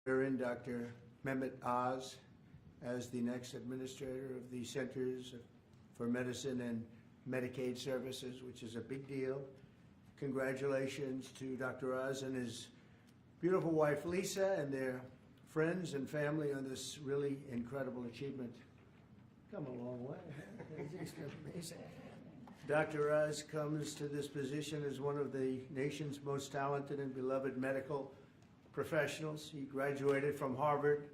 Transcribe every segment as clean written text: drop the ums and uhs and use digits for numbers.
in Dr. Mehmet Oz as the next administrator of the Centers for Medicine and Medicaid Services, which is a big deal. Congratulations to Dr. Oz and his beautiful wife Lisa and their friends and family on this really incredible achievement. Come a long way. It's amazing. Dr. Oz comes to this position as one of the nation's most talented and beloved medical professionals. He graduated from Harvard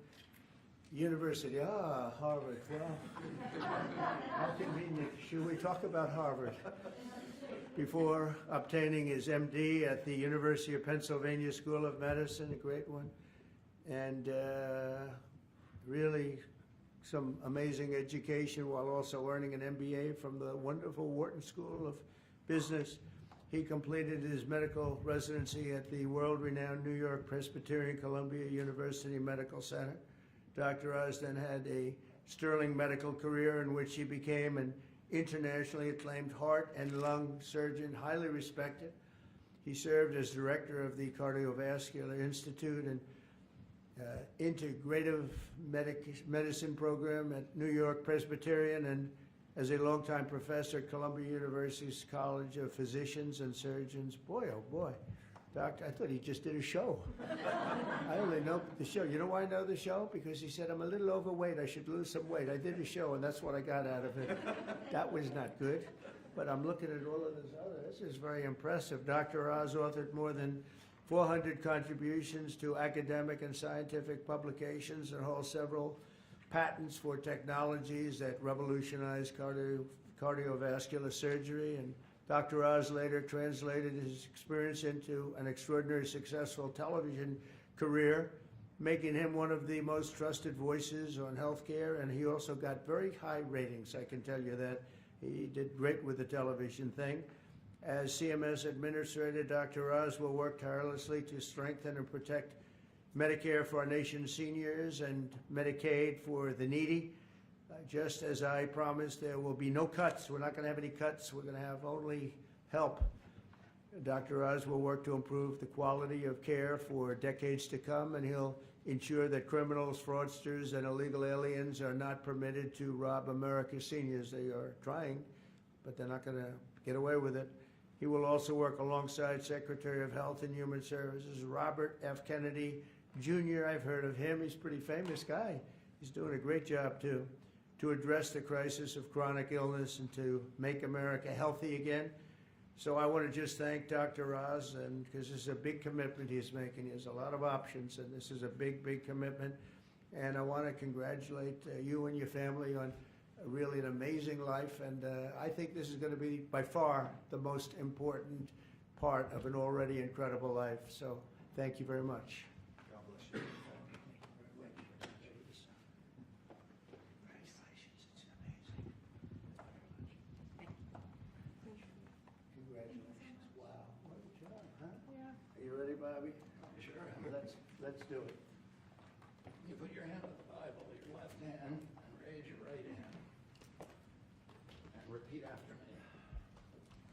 University. Harvard. Well, how convenient. Should we talk about Harvard? Before obtaining his MD at the University of Pennsylvania School of Medicine, a great one, and really some amazing education while also earning an MBA from the wonderful Wharton School of Business. He completed his medical residency at the world-renowned New York Presbyterian Columbia University Medical Center. Dr. Oz then had a sterling medical career in which he became an internationally acclaimed heart and lung surgeon, highly respected. He served as director of the Cardiovascular Institute and Integrative Medicine program at New York Presbyterian, and as a longtime professor at Columbia University's College of Physicians and Surgeons. Boy, oh boy, Doctor, I thought he just did a show. I only know the show. You know why I know the show? Because he said, I'm a little overweight, I should lose some weight. I did a show, and that's what I got out of it. That was not good, but I'm looking at all of this other. This is very impressive. Dr. Oz authored more than 400 contributions to academic and scientific publications and holds several patents for technologies that revolutionize cardiovascular surgery. And Dr. Oz later translated his experience into an extraordinarily successful television career, making him one of the most trusted voices on healthcare. And he also got very high ratings, I can tell you that. He did great with the television thing. As CMS Administrator, Dr. Oz will work tirelessly to strengthen and protect Medicare for our nation's seniors and Medicaid for the needy. Just as I promised, there will be no cuts. We're not going to have any cuts. We're going to have only help. Dr. Oz will work to improve the quality of care for decades to come, and he'll ensure that criminals, fraudsters, and illegal aliens are not permitted to rob America's seniors. They are trying, but they're not going to get away with it. He will also work alongside Secretary of Health and Human Services Robert F. Kennedy Jr. I've heard of him. He's a pretty famous guy. He's doing a great job, too, to address the crisis of chronic illness and to make America healthy again. So I want to just thank Dr. Oz, and because this is a big commitment he's making. He has a lot of options, and this is a big, big commitment. And I want to congratulate you and your family on really an amazing life, and I think this is going to be by far the most important part of an already incredible life. So thank you very much. God bless you. Congratulations, it's amazing. Congratulations. Wow, what a job, huh? Yeah. Are you ready, Bobby? Sure. Let's do it. You put your hand on the Bible, your left hand, and raise your right hand. And repeat after me.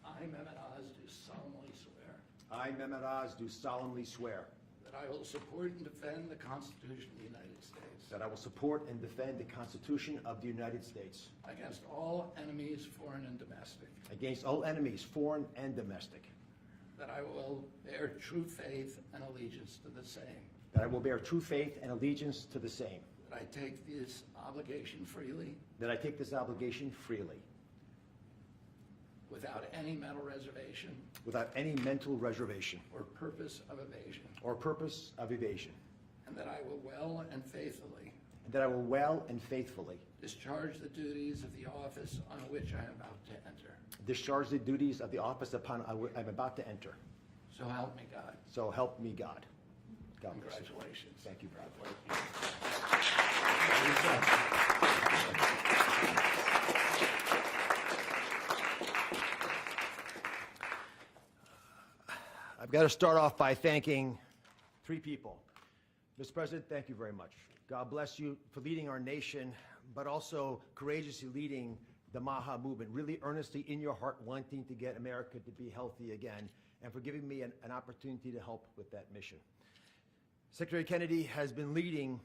I, Mehmet Oz, do solemnly swear I, Mehmet Oz, do solemnly swear that I will support and defend the Constitution of the United States that I will support and defend the Constitution of the United States against all enemies, foreign and domestic, against all enemies, foreign and domestic, that I will bear true faith and allegiance to the same, that I will bear true faith and allegiance to the same, that I take this obligation freely that I take this obligation freely, without any mental reservation without any mental reservation or purpose of evasion, or purpose of evasion, and that I will well and faithfully and that I will well and faithfully discharge the duties of the office on which I am about to enter. discharge the duties of the office upon I'm about to enter. So help me God. So help me God. God bless you. Congratulations. Thank you, brother. I've got to start off by thanking three people. Mr. President, thank you very much. God bless you for leading our nation, but also courageously leading the MAHA movement, really earnestly in your heart wanting to get America to be healthy again, and for giving me an opportunity to help with that mission. Secretary Kennedy has been leading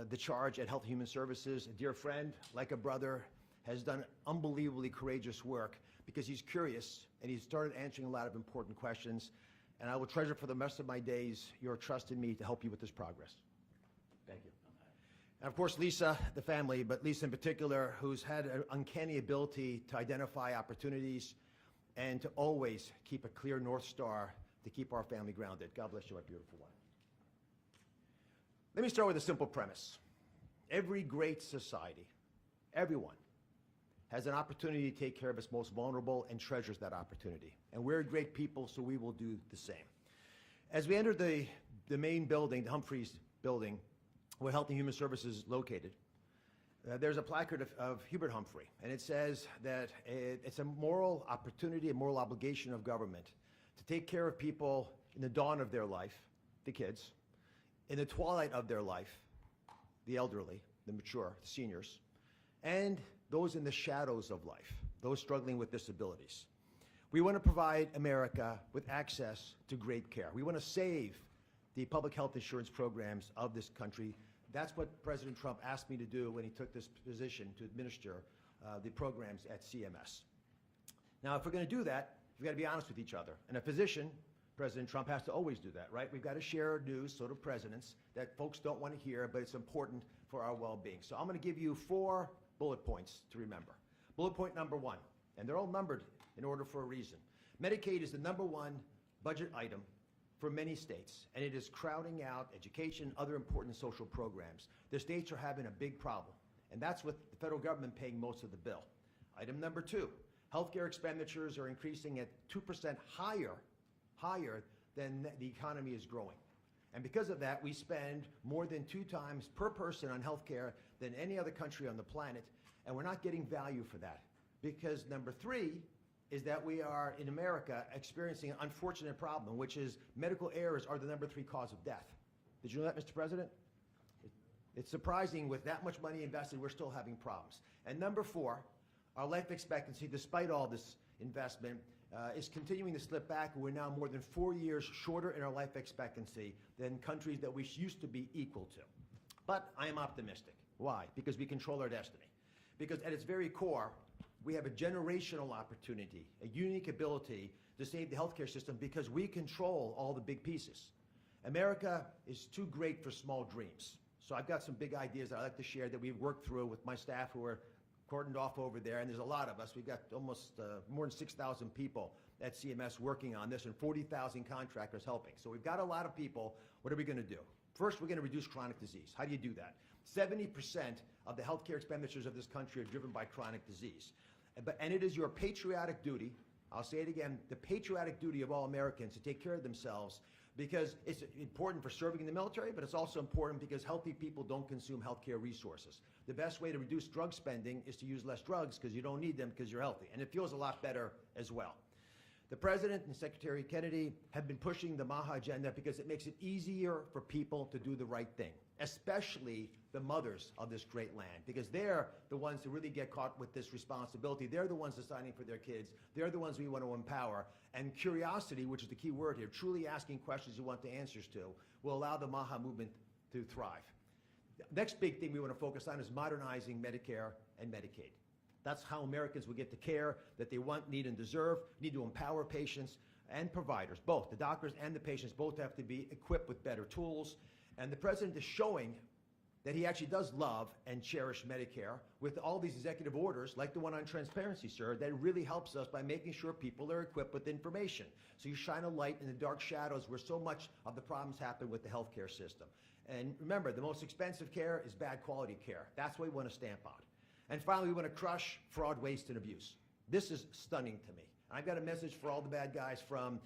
the charge at Health and Human Services. A dear friend, like a brother, has done unbelievably courageous work because he's curious and he's started answering a lot of important questions. And I will treasure for the rest of my days your trust in me to help you with this progress. Thank you. And of course, Lisa, the family, but Lisa in particular, who's had an uncanny ability to identify opportunities and to always keep a clear North Star to keep our family grounded. God bless you, my beautiful wife. Let me start with a simple premise. Every great society, everyone, has an opportunity to take care of its most vulnerable and treasures that opportunity. And we're great people, so we will do the same. As we entered the main building, the Humphreys building, where Health and Human Services is located, there's a placard of Hubert Humphrey, and it says that it's a moral opportunity, a moral obligation of government to take care of people in the dawn of their life, the kids, in the twilight of their life, the elderly, the mature, the seniors, and those in the shadows of life, those struggling with disabilities. We want to provide America with access to great care. We want to save the public health insurance programs of this country. That's what President Trump asked me to do when he took this position to administer the programs at CMS. Now, if we're going to do that, we've got to be honest with each other. And a physician, President Trump has to always do that, right? We've got to share news, sort of presidents, that folks don't want to hear, but it's important for our well-being. So I'm going to give you 4 bullet points to remember. Bullet point number 1, and they're all numbered in order for a reason. Medicaid is the #1 budget item for many states, and it is crowding out education, other important social programs. The states are having a big problem, and that's with the federal government paying most of the bill. Item number 2, healthcare expenditures are increasing at 2% higher than the economy is growing. And because of that, we spend more than 2 times per person on healthcare than any other country on the planet, and we're not getting value for that. Because number 3 is that we are, in America, experiencing an unfortunate problem, which is medical errors are the number 3 cause of death. Did you know that, Mr. President? It's surprising with that much money invested, we're still having problems. And number 4, our life expectancy, despite all this investment, is continuing to slip back. We're now more than 4 years shorter in our life expectancy than countries that we used to be equal to. But I am optimistic. Why? Because we control our destiny. Because at its very core, we have a generational opportunity, a unique ability to save the healthcare system because we control all the big pieces. America is too great for small dreams. So I've got some big ideas that I'd like to share that we've worked through with my staff who are cordoned off over there, and there's a lot of us. We've got almost more than 6,000 people at CMS working on this and 40,000 contractors helping. So we've got a lot of people. What are we going to do? First, we're going to reduce chronic disease. How do you do that? 70% of the healthcare expenditures of this country are driven by chronic disease. And it is your patriotic duty, I'll say it again, the patriotic duty of all Americans to take care of themselves, because it's important for serving in the military, but it's also important because healthy people don't consume healthcare resources. The best way to reduce drug spending is to use less drugs because you don't need them because you're healthy. And it feels a lot better as well. The President and Secretary Kennedy have been pushing the MAHA agenda because it makes it easier for people to do the right thing, especially the mothers of this great land, because they're the ones who really get caught with this responsibility. They're the ones deciding for their kids. They're the ones we want to empower. And curiosity, which is the key word here, truly asking questions you want the answers to, will allow the MAHA movement to thrive. The next big thing we want to focus on is modernizing Medicare and Medicaid. That's how Americans will get the care that they want, need, and deserve. We need to empower patients and providers, both. The doctors and the patients both have to be equipped with better tools. And the President is showing that he actually does love and cherish Medicare with all these executive orders, like the one on transparency, sir, that really helps us by making sure people are equipped with information. So you shine a light in the dark shadows where so much of the problems happen with the healthcare system. And remember, the most expensive care is bad quality care. That's what we want to stamp out. And finally, we want to crush fraud, waste, and abuse. This is stunning to me. I've got a message for all the bad guys from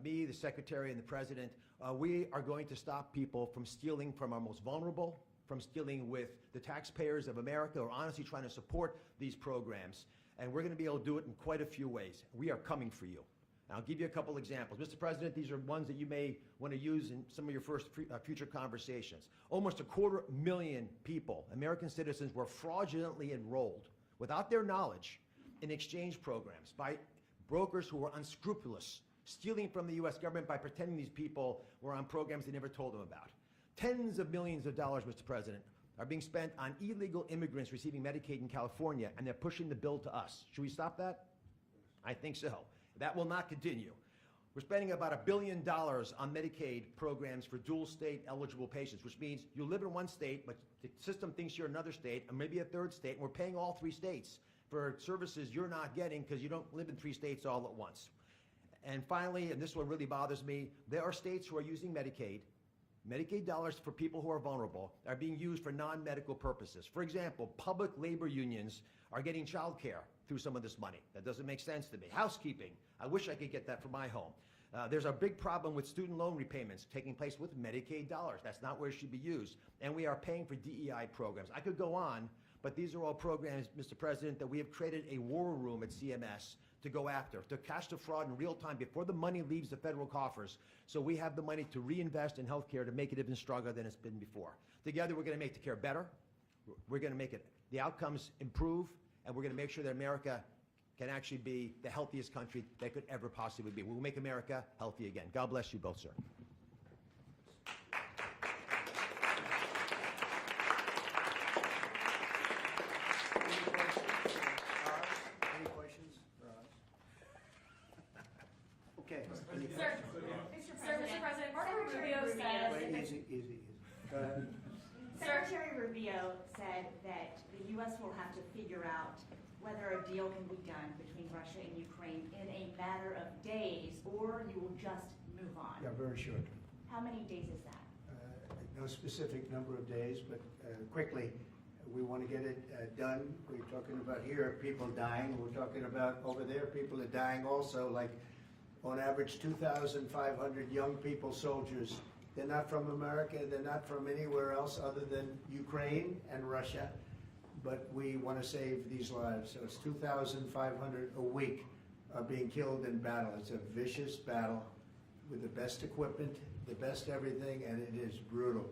me, the Secretary, and the President. We are going to stop people from stealing from our most vulnerable, from stealing with the taxpayers of America who are honestly trying to support these programs. And we're going to be able to do it in quite a few ways. We are coming for you. And I'll give you a couple examples. Mr. President, these are ones that you may want to use in some of your future conversations. Almost 250,000 people, American citizens, were fraudulently enrolled without their knowledge in exchange programs by brokers who were unscrupulous, stealing from the U.S. government by pretending these people were on programs they never told them about. Tens of millions of dollars, Mr. President, are being spent on illegal immigrants receiving Medicaid in California, and they're pushing the bill to us. Should we stop that? I think so. That will not continue. We're spending about $1 billion on Medicaid programs for dual state eligible patients, which means you live in one state, but the system thinks you're another state, and maybe a third state, and we're paying all 3 states for services you're not getting because you don't live in 3 states all at once. And finally, and this one really bothers me, there are states who are using Medicaid. Medicaid dollars for people who are vulnerable are being used for non-medical purposes. For example, public labor unions are getting child care through some of this money. That doesn't make sense to me. Housekeeping, I wish I could get that for my home. There's a big problem with student loan repayments taking place with Medicaid dollars. That's not where it should be used. And we are paying for DEI programs. I could go on, but these are all programs, Mr. President, that we have created a war room at CMS to go after, to catch the fraud in real time before the money leaves the federal coffers, so we have the money to reinvest in healthcare to make it even stronger than it's been before. Together, we're going to make the care better, we're going to make the outcomes improve, and we're going to make sure that America can actually be the healthiest country that could ever possibly be. We'll make America healthy again. God bless you both, sir. Any questions for us? Okay. Any Sir, Mr. President, Marco Rubio said, Wait, easy. Go ahead. Secretary Rubio said that the U.S. will have to figure out whether a deal can be done between Russia and Ukraine in a matter of days, or you will just move on. Yeah, very short. How many days is that? No specific number of days, but quickly, we want to get it done. We're talking about here, people dying. We're talking about over there, people are dying also, like on average 2,500 young people, soldiers. They're not from America, they're not from anywhere else other than Ukraine and Russia, but we want to save these lives. So it's 2,500 a week are being killed in battle. It's a vicious battle with the best equipment, the best everything, and it is brutal.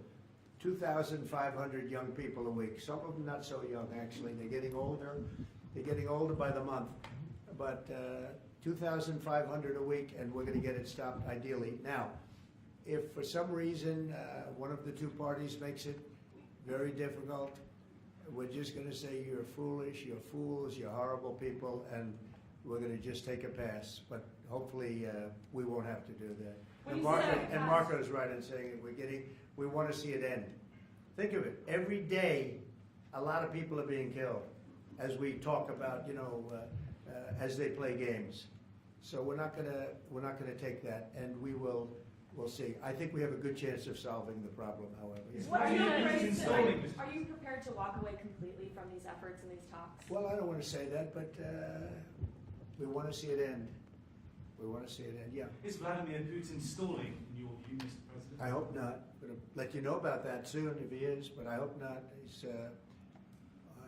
2,500 young people a week. Some of them not so young, actually. They're getting older. They're getting older by the month. But 2,500 a week, and we're going to get it stopped ideally. Now, if for some reason one of the two parties makes it very difficult, we're just going to say you're foolish, you're fools, you're horrible people, and we're going to just take a pass. But hopefully we won't have to do that. And Marco's right in saying it. We want to see it end. Think of it. Every day, a lot of people are being killed, as we talk about, as they play games. So we're not gonna take that, and we'll see. I think we have a good chance of solving the problem, however. Yeah. Are you prepared to walk away completely from these efforts and these talks? Well, I don't want to say that, but we want to see it end. We want to see it end, yeah. Is Vladimir Putin stalling, in your view, Mr. President? I hope not. I'm going to let you know about that soon if he is, but I hope not.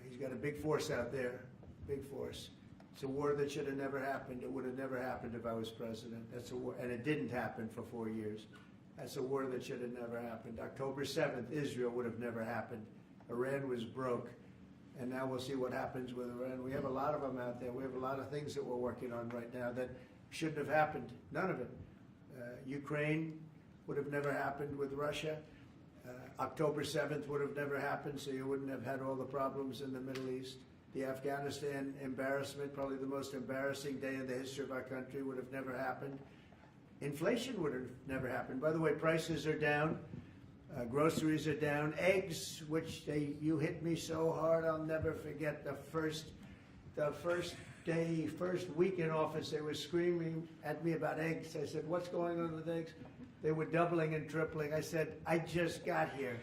He's got a big force out there, big force. It's a war that should have never happened. It would have never happened if I was president. That's a war, and it didn't happen for 4 years. That's a war that should have never happened. October 7th, Israel would have never happened. Iran was broke, and now we'll see what happens with Iran. We have a lot of them out there. We have a lot of things that we're working on right now that shouldn't have happened. None of it. Ukraine would have never happened with Russia. October 7th would have never happened, so you wouldn't have had all the problems in the Middle East. The Afghanistan embarrassment, probably the most embarrassing day in the history of our country, would have never happened. Inflation would have never happened. By the way, prices are down. Groceries are down. Eggs, which you hit me so hard, I'll never forget the first week in office, they were screaming at me about eggs. I said, what's going on with eggs? They were doubling and tripling. I said, I just got here.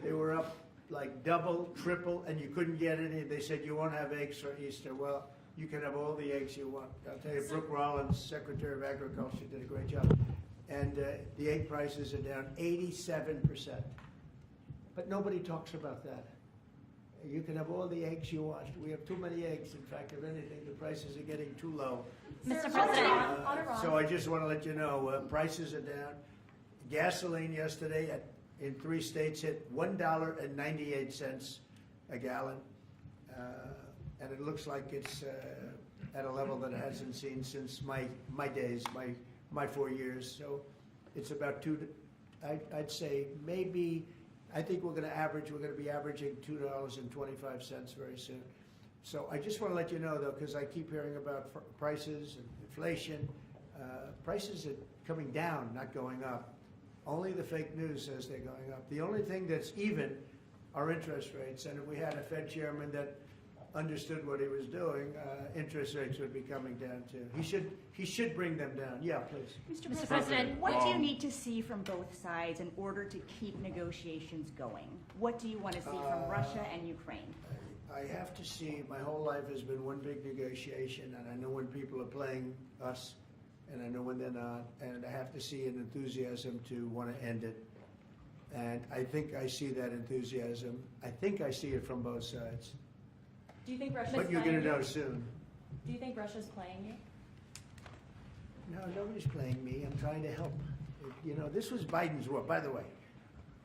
They were up like double, triple, and you couldn't get any. They said, you won't have eggs for Easter. Well, you can have all the eggs you want. I'll tell you, Brooke Rollins, Secretary of Agriculture, did a great job. And the egg prices are down 87%. But nobody talks about that. You can have all the eggs you want. We have too many eggs. In fact, if anything, the prices are getting too low. Mr. President, So I just want to let you know, prices are down. Gasoline yesterday in 3 states hit $1.98 a gallon. And it looks like it's at a level that it hasn't seen since my days, my 4 years. So it's about I'd say maybe, I think we're going to be averaging $2.25 very soon. So I just want to let you know, though, because I keep hearing about prices and inflation. Prices are coming down, not going up. Only the fake news says they're going up. The only thing that's even are interest rates. And if we had a Fed chairman that understood what he was doing, interest rates would be coming down too. He should bring them down. Yeah, please. Mr. President, what do you need to see from both sides in order to keep negotiations going? What do you want to see from Russia and Ukraine? I have to see, my whole life has been one big negotiation, and I know when people are playing us, and I know when they're not, and I have to see an enthusiasm to want to end it. And I think I see that enthusiasm. I think I see it from both sides. Do you think Russia's But you're playing going to you? know soon. Do you think Russia's playing you? No, nobody's playing me. I'm trying to help. You know, this was Biden's war, by the way.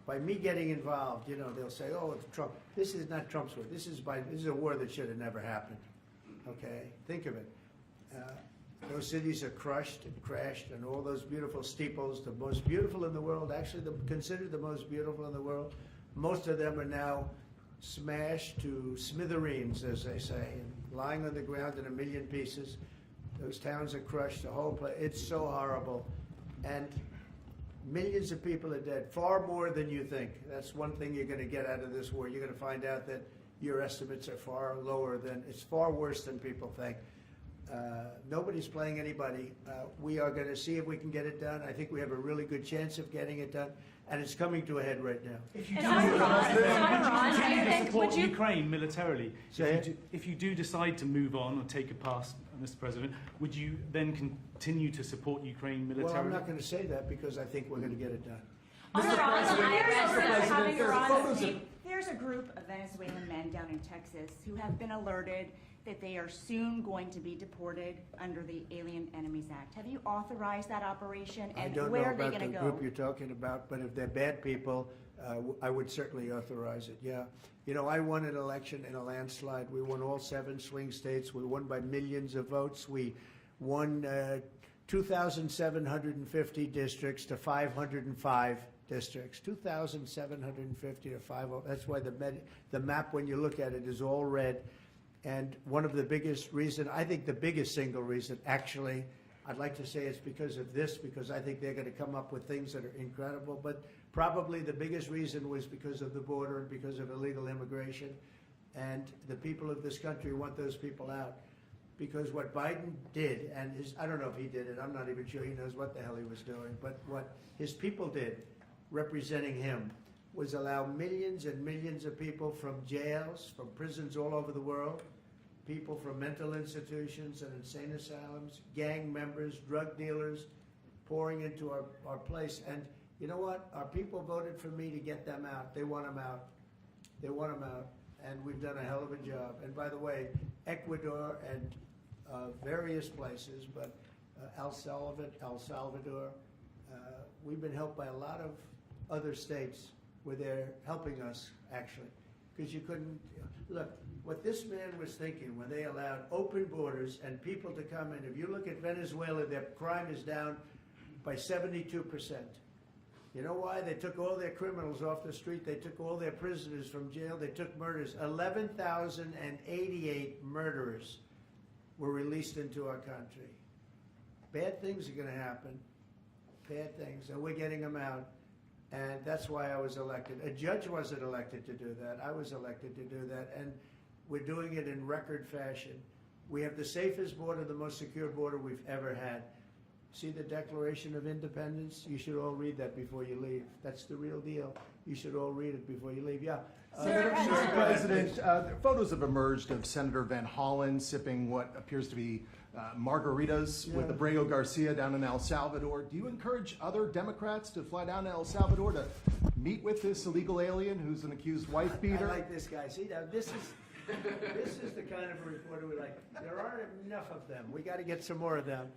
By me getting involved, you know, they'll say, oh, it's Trump. This is not Trump's war. This is Biden. This is a war that should have never happened. Okay? Think of it. Those cities are crushed and crashed, and all those beautiful steeples, the most beautiful in the world, actually considered the most beautiful in the world, most of them are now smashed to smithereens, as they say, and lying on the ground in a million pieces. Those towns are crushed, the whole place. It's so horrible. And millions of people are dead, far more than you think. That's one thing you're going to get out of this war. You're going to find out that your estimates are far lower than, it's far worse than people think. Nobody's playing anybody. We are going to see if we can get it done. I think we have a really good chance of getting it done, and it's coming to a head right now. If you It's do not Iran. It's not Iran. continue to Would support you- Ukraine militarily, Say it. if you do decide to move on or take a pass, Mr. President, would you then continue to support Ukraine militarily? Well, I'm not going to say that because I think we're going to get it done. On Iran, having Iran speak. There's a group of Venezuelan men down in Texas who have been alerted that they are soon going to be deported under the Alien Enemies Act. Have you authorized that operation, I and don't know where are they about going the to go? group you're talking about, but if they're bad people, I would certainly authorize it, yeah. You know, I won an election in a landslide. We won all 7 swing states. We won by millions of votes. We won 2,750 districts to 505 districts. 2,750 to 505. That's why the map, when you look at it, is all red. And one of the biggest reason, I think the biggest single reason, actually, I'd like to say it's because of this, because I think they're going to come up with things that are incredible, but probably the biggest reason was because of the border and because of illegal immigration. And the people of this country want those people out. Because what Biden did, and I don't know if he did it, I'm not even sure he knows what the hell he was doing, but what his people did, representing him, was allow millions and millions of people from jails, from prisons all over the world, people from mental institutions and insane asylums, gang members, drug dealers, pouring into our place. And you know what? Our people voted for me to get them out. They want them out. They want them out. And we've done a hell of a job. And by the way, Ecuador and various places, but El Salvador, we've been helped by a lot of other states where they're helping us, actually. Because you couldn't, look, what this man was thinking when they allowed open borders and people to come in, if you look at Venezuela, their crime is down by 72%. You know why? They took all their criminals off the street. They took all their prisoners from jail. They took murders. 11,088 murderers were released into our country. Bad things are going to happen. Bad things. And we're getting them out. And that's why I was elected. A judge wasn't elected to do that. I was elected to do that. And we're doing it in record fashion. We have the safest border, the most secure border we've ever had. See the Declaration of Independence? You should all read that before you leave. That's the real deal. You should all read it before you leave. Yeah. Mr. President, photos have emerged of Senator Van Hollen sipping what appears to be margaritas with Abreu Garcia down in El Salvador. Do you encourage other Democrats to fly down to El Salvador to meet with this illegal alien who's an accused wife beater? I like this guy. See, now this is the kind of reporter we like. There aren't enough of them. We got to get some more of them.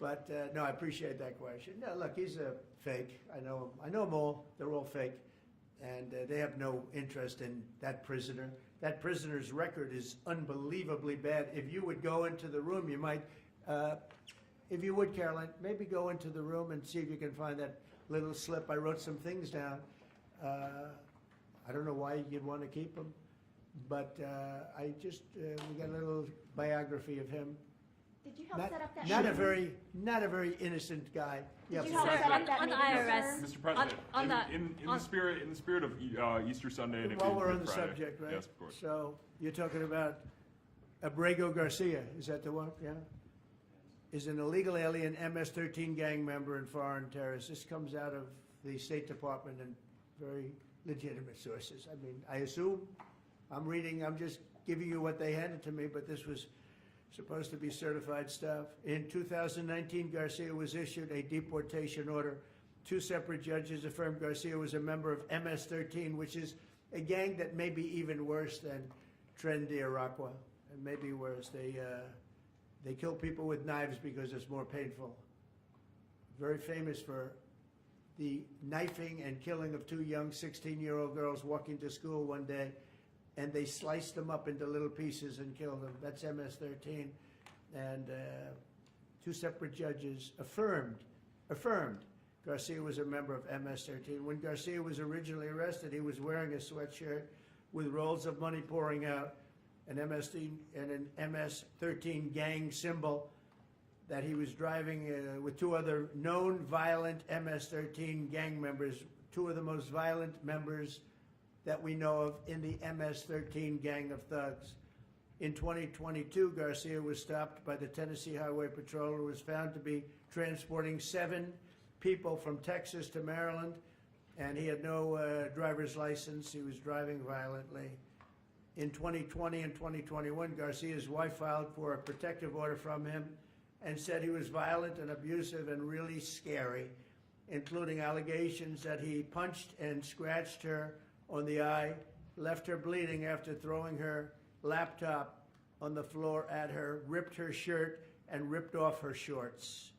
But no, I appreciate that question. No, look, he's a fake. I know him. I know them all. They're all fake. And they have no interest in that prisoner. That prisoner's record is unbelievably bad. If you would go into the room, you might, if you would, Caroline, maybe go into the room and see if you can find that little slip. I wrote some things down. I don't know why you'd want to keep them, but we got a little biography of him. Did you help set up that Not meeting? not a very innocent guy. Did you Sir, help set up that on meeting, IRS. sir? Mr. President, on the- in the spirit of Easter Sunday and While we're on Good the Friday. subject, right? Yes, of course. So you're talking about Abrego Garcia, is that the one? Yeah? Is an illegal alien MS-13 gang member and foreign terrorist. This comes out of the State Department and very legitimate sources. I mean, I assume, I'm just giving you what they handed to me, but this was supposed to be certified stuff. In 2019, Garcia was issued a deportation order. 2 separate judges affirmed Garcia was a member of MS-13, which is a gang that may be even worse than Tren de Aragua, and maybe worse. They kill people with knives because it's more painful. Very famous for the knifing and killing of 2 young 16-year-old girls walking to school one day, and they sliced them up into little pieces and killed them. That's MS-13. And 2 separate judges affirmed Garcia was a member of MS-13. When Garcia was originally arrested, he was wearing a sweatshirt with rolls of money pouring out, an MS-13 gang symbol that he was driving with 2 other known violent MS-13 gang members, 2 of the most violent members that we know of in the MS-13 gang of thugs. In 2022, Garcia was stopped by the Tennessee Highway Patrol and was found to be transporting 7 people from Texas to Maryland, and he had no driver's license. He was driving violently. In 2020 and 2021, Garcia's wife filed for a protective order from him and said he was violent and abusive and really scary, including allegations that he punched and scratched her on the eye, left her bleeding after throwing her laptop on the floor at her, ripped her shirt, and ripped off her shorts.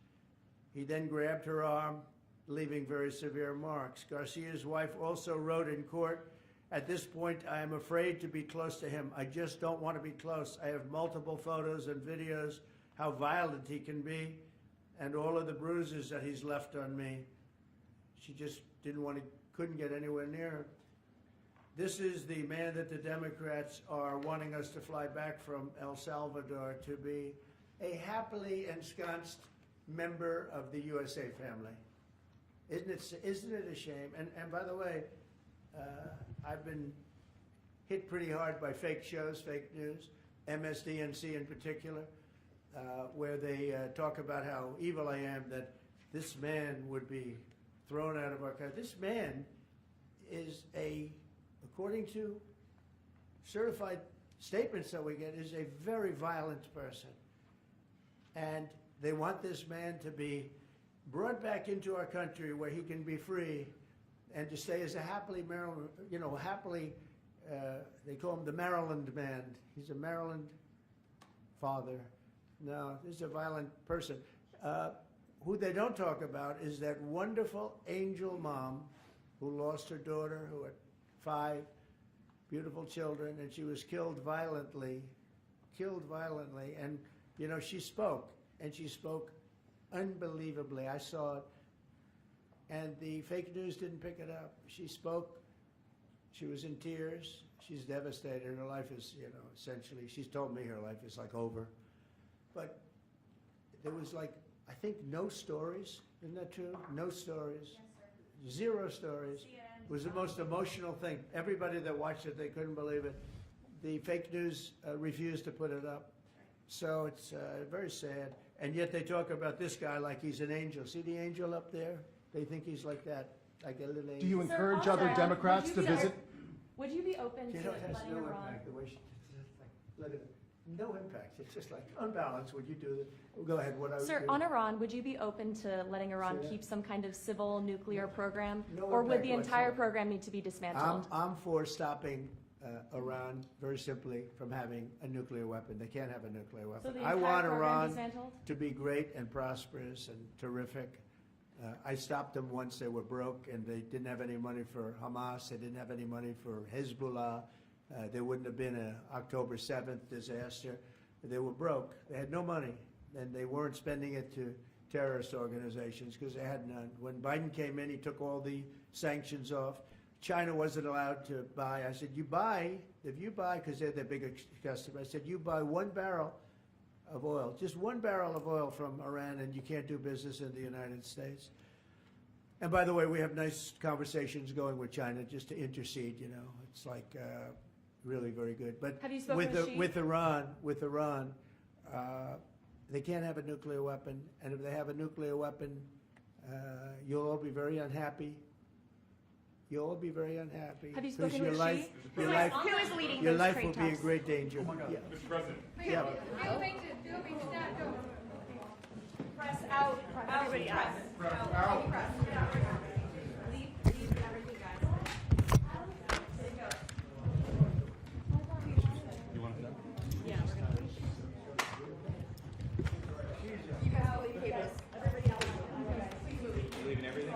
He then grabbed her arm, leaving very severe marks. Garcia's wife also wrote in court, "At this point, I am afraid to be close to him. I just don't want to be close. I have multiple photos and videos how violent he can be and all of the bruises that he's left on me." She just couldn't get anywhere near him. This is the man that the Democrats are wanting us to fly back from El Salvador to be a happily ensconced member of the USA family. Isn't it a shame? And by the way, I've been hit pretty hard by fake shows, fake news, MSDNC in particular, where they talk about how evil I am, that this man would be thrown out of our country. This man is according to certified statements that we get, is a very violent person. And they want this man to be brought back into our country where he can be free and to stay as a happily Maryland, they call him the Maryland man. He's a Maryland father. No, this is a violent person. Who they don't talk about is that wonderful angel mom who lost her daughter, who had 5 beautiful children, and she was killed violently. And, she spoke, and she spoke unbelievably. I saw it, and the fake news didn't pick it up. She spoke. She was in tears. She's devastated. Her life is, essentially, she's told me her life is like over. But there was I think no stories. Isn't that true? No stories. Yes, sir. 0 stories. It was the most emotional thing. Everybody that watched it, they couldn't believe it. The fake news refused to put it up. So it's very sad. And yet they talk about this guy like he's an angel. See the angel up there? They think he's like that, like a little angel. Do you Sir, encourage also, other Democrats to visit? Would you be open to It has letting no Iran? impact the way she let it. No impact. It's just like unbalanced. Would you do that? Go ahead. What I would Sir, do. on Iran, would you be open to letting Iran Say that. keep some kind of civil nuclear program? No Or would impact the entire whatsoever. program need to be dismantled? I'm for stopping Iran very simply from having a nuclear weapon. They can't have a nuclear So weapon. the I entire want program Iran dismantled? to be great and prosperous and terrific. I stopped them once they were broke and they didn't have any money for Hamas. They didn't have any money for Hezbollah. There wouldn't have been an October 7th disaster. They were broke. They had no money. and they weren't spending it to terrorist organizations because they had none. When Biden came in, he took all the sanctions off. China wasn't allowed to buy. I said, if you buy, because they're their biggest customer, I said, you buy 1 barrel of oil, just 1 barrel of oil from Iran, and you can't do business in the United States. And by the way, we have nice conversations going with China just to intercede, you know. It's like really very good. But Have you spoken with Xi? with Iran, they can't have a nuclear weapon, and if they have a nuclear weapon, you'll all be very unhappy. You'll all be very unhappy. Have you 'cause spoken with Xi? Your Who life, is leading your those life trade will be in talks? great danger. Yeah. Mr. President. Yeah. Press out, everybody out. Press out. Leave everything, guys. You want to? Yeah, we're gonna. You guys leave, everybody else. Leaving everything?